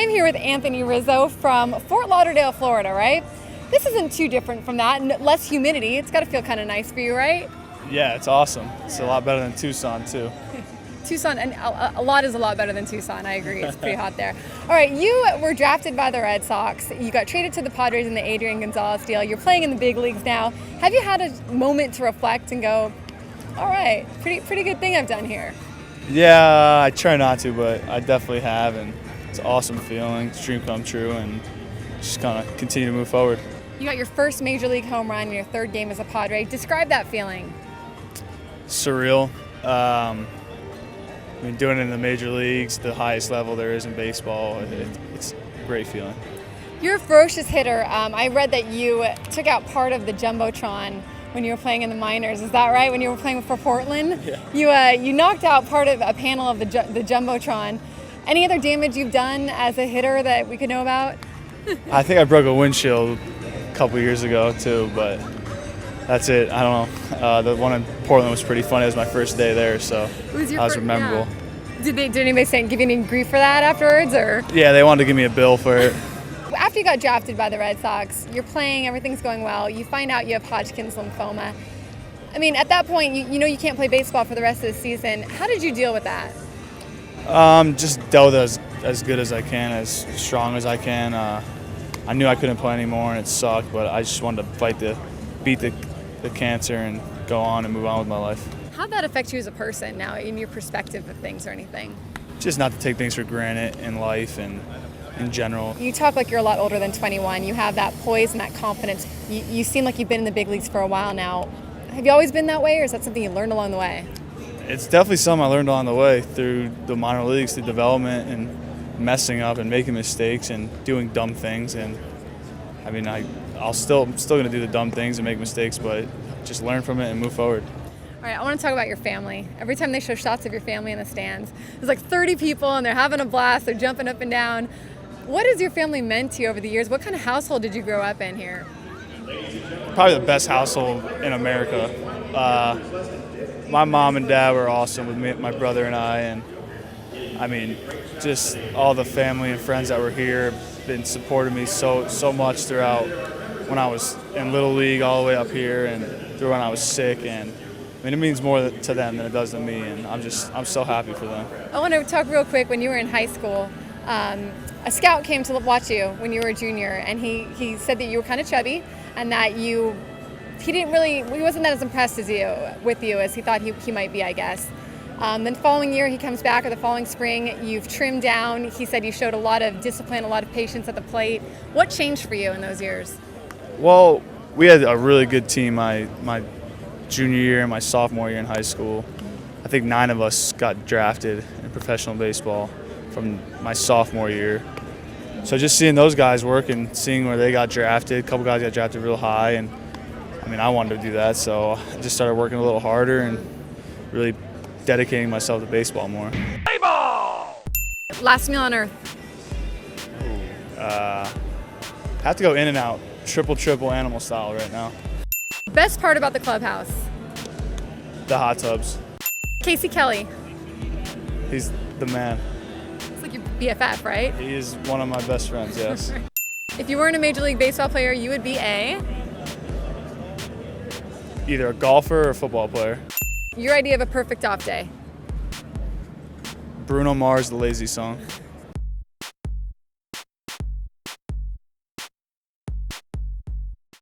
I'm here with Anthony Rizzo from Fort Lauderdale, Florida, right? This isn't too different from that, less humidity. It's got to feel kind of nice for you, right? Yeah, it's awesome. It's a lot better than Tucson, too. Tucson, and a lot is a lot better than Tucson, I agree. It's pretty hot there. All right, you were drafted by the Red Sox. You got traded to the Padres in the Adrian Gonzalez deal. You're playing in the big leagues now. Have you had a moment to reflect and go, all right, pretty good thing I've done here? Yeah, I try not to, but I definitely have, and it's an awesome feeling. It's a dream come true, and just kind of continue to move forward. You got your first major league home run in your third game as a Padre. Describe that feeling. Surreal. I mean, doing it in the major leagues, the highest level there is in baseball, it's a great feeling. You're a ferocious hitter. I read that you took out part of the Jumbotron when you were playing in the minors. Is that right? When you were playing for Portland? Yeah. You knocked out part of a panel of the Jumbotron. Any other damage you've done as a hitter that we could know about? I think I broke a windshield a couple years ago, too, but that's it. I don't know. The one in Portland was pretty funny. It was my first day there, so that was memorable. Yeah. Did anybody give you any grief for that afterwards, or? Yeah, they wanted to give me a bill for it. After you got drafted by the Red Sox, you're playing, everything's going well. You find out you have Hodgkin's lymphoma. I mean, at that point, you know you can't play baseball for the rest of the season. How did you deal with that? Just dealt with it as good as I can, as strong as I can. I knew I couldn't play anymore, and it sucked, but I just wanted to beat the cancer and go on and move on with my life. How'd that affect you as a person now, in your perspective of things or anything? Just not to take things for granted in life and in general. You talk like you're a lot older than 21. You have that poise and that confidence. You seem like you've been in the big leagues for a while now. Have you always been that way, or is that something you learned along the way? It's definitely something I learned along the way through the minor leagues, through development and messing up and making mistakes and doing dumb things. And I mean, I'm still going to do the dumb things and make mistakes, but just learn from it and move forward. All right, I want to talk about your family. Every time they show shots of your family in the stands, there's like 30 people and they're having a blast, they're jumping up and down. What has your family meant to you over the years? What kind of household did you grow up in here? Probably the best household in America. My mom and dad were awesome with me, my brother and I, and I mean, just all the family and friends that were here been supporting me so much throughout when I was in Little League all the way up here and through when I was sick, and I mean, it means more to them than it does to me, and I'm so happy for them. I want to talk real quick. When you were in high school, a scout came to watch you when you were a junior, and he said that you were kind of chubby and that he wasn't that as impressed with you as he thought he might be, I guess. Then the following year he comes back, or the following spring, you've trimmed down. He said you showed a lot of discipline, a lot of patience at the plate. What changed for you in those years? Well, we had a really good team my junior year and my sophomore year in high school. I think 9 of us got drafted in professional baseball from my sophomore year. So just seeing those guys work and seeing where they got drafted, a couple guys got drafted real high, and I mean, I wanted to do that, so I just started working a little harder and really dedicating myself to baseball more. Baseball! Last meal on earth? Have to go in and out, triple animal style right now. Best part about the clubhouse? The hot tubs. Casey Kelly? He's the man. It's like your BFF, right? He is one of my best friends, yes. If you weren't a Major League Baseball player, you would be either a golfer or a football player. Your idea of a perfect off day? Bruno Mars' The Lazy Song.